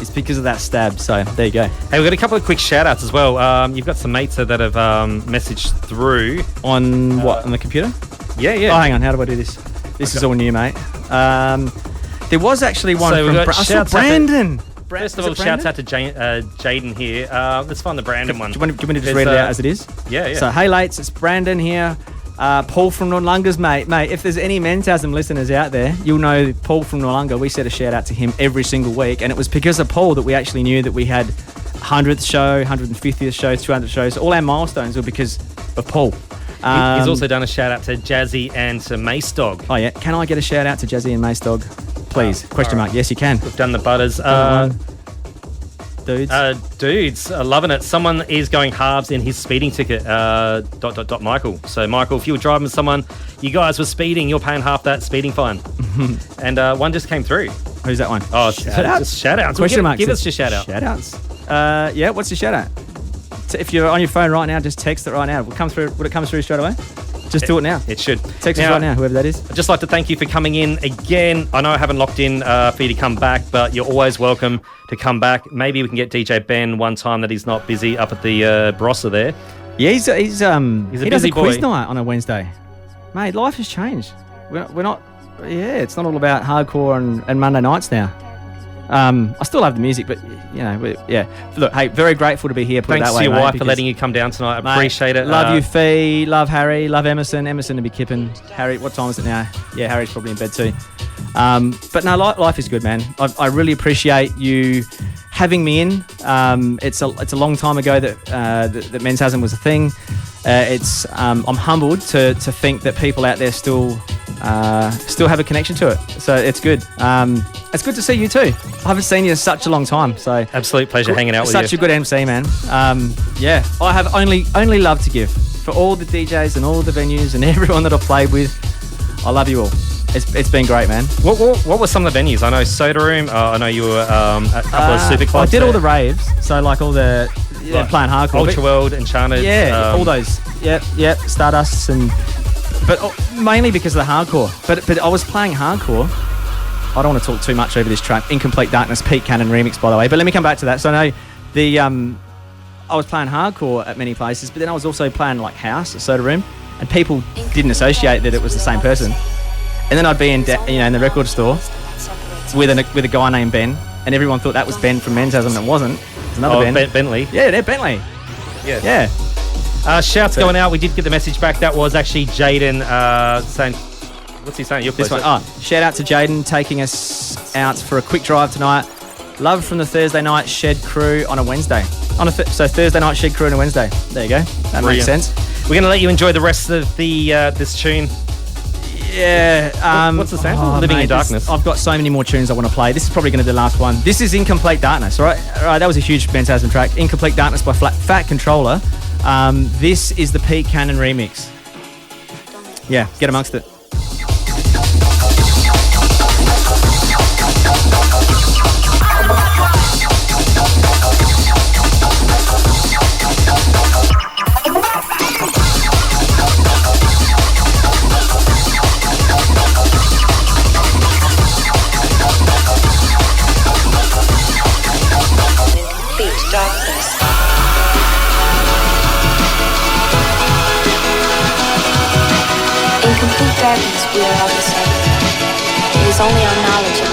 It's because of that stab. So there you go. Hey, we've got a couple of quick shout outs as well. You've got some mates that have messaged through. On what? On the computer? Yeah. Oh, hang on. How do I do this? This is all new, mate. There was actually one So from we've got I saw shouts out to- Brandon. First of all, shouts out to Jaden here. Let's find the Brandon one. Do you want me to just There's, read it out as it is? Yeah. So, hey, L8's, it's Brandon here. Paul from Noarlunga's, mate. Mate, if there's any Mentazm listeners out there, you'll know Paul from Noarlunga. We set a shout out to him every single week, and it was because of Paul that we actually knew that we had 100th show, 150th show, 200th shows. All our milestones were because of Paul. He's also done a shout out to Jazzy and to Mace Dog. Oh, yeah. Can I get a shout out to Jazzy and Mace Dog? Please. Question mark. Yes, you can. We've done the butters. Dudes. Dudes are loving it. Someone is going halves in his speeding ticket. Michael. So Michael, if you were driving with someone, you guys were speeding, you're paying half that speeding fine. And one just came through. Who's that one? Oh, just shout outs. Question mark. Give us your shout out. Shout outs. Yeah, what's your shout out? If you're on your phone right now, just text it right now. Would it come through straight away? Just do it now. It should. Text us right now, whoever that is. I'd just like to thank you for coming in again. I know I haven't locked in for you to come back, but you're always welcome to come back. Maybe we can get DJ Ben one time that he's not busy up at the Barossa there. Yeah, he does a busy quiz boy. night on a Wednesday. Mate, life has changed. We're not. Yeah, it's not all about hardcore and Monday nights now. I still love the music, but yeah. Look, hey, very grateful to be here. Put it Thanks that way, to your mate, wife for letting you come down tonight. I mate, appreciate it. Love you, Fee. Love Harry. Love Emerson. Emerson to be kipping. Harry, what time is it now? Yeah, Harry's probably in bed too. But no, life is good, man. I really appreciate you having me in. It's a long time ago that Mentazm was a thing. I'm humbled to think that people out there still have a connection to it. So it's good. It's good to see you too. I haven't seen you in such a long time. So absolute pleasure hanging out with you. Such a good MC, man. Yeah, I have only love to give for all the DJs and all the venues and everyone that I've played with. I love you all. It's been great, man. What were some of the venues? I know Soda Room. I know you were at a couple of super clubs. I did all the raves. So like all the playing hardcore. Ultra World, Enchanted. Yeah, all those. Yep. Stardusts but mainly because of the hardcore. But I was playing hardcore. I don't want to talk too much over this track. Incomplete Darkness, Pete Cannon remix, by the way. But let me come back to that. So I know I was playing hardcore at many places, but then I was also playing like house at Soda Room, and people didn't associate that it was the same person. And then I'd be in the record store with a guy named Ben, and everyone thought that was Ben from Mentazm, and it wasn't. It's another Ben. Bentley. Yeah, they're Bentley. Yeah. Shouts going out. We did get the message back. That was actually Jaden saying, what's he saying? This one. Shout out to Jaden taking us out for a quick drive tonight. Love from the Thursday night Shed crew on a Wednesday. So Thursday night Shed crew on a Wednesday. There you go. That makes sense. We're going to let you enjoy the rest of the this tune. Yeah. What's the sample? Living in Darkness. I've got so many more tunes I want to play. This is probably going to be the last one. This is Incomplete Darkness, right? All right, that was a huge Mentazm track. Incomplete Darkness by Fat Controller. This is the Pete Cannon remix. Yeah, get amongst it. In complete darkness we are all the same. It is only our knowledge of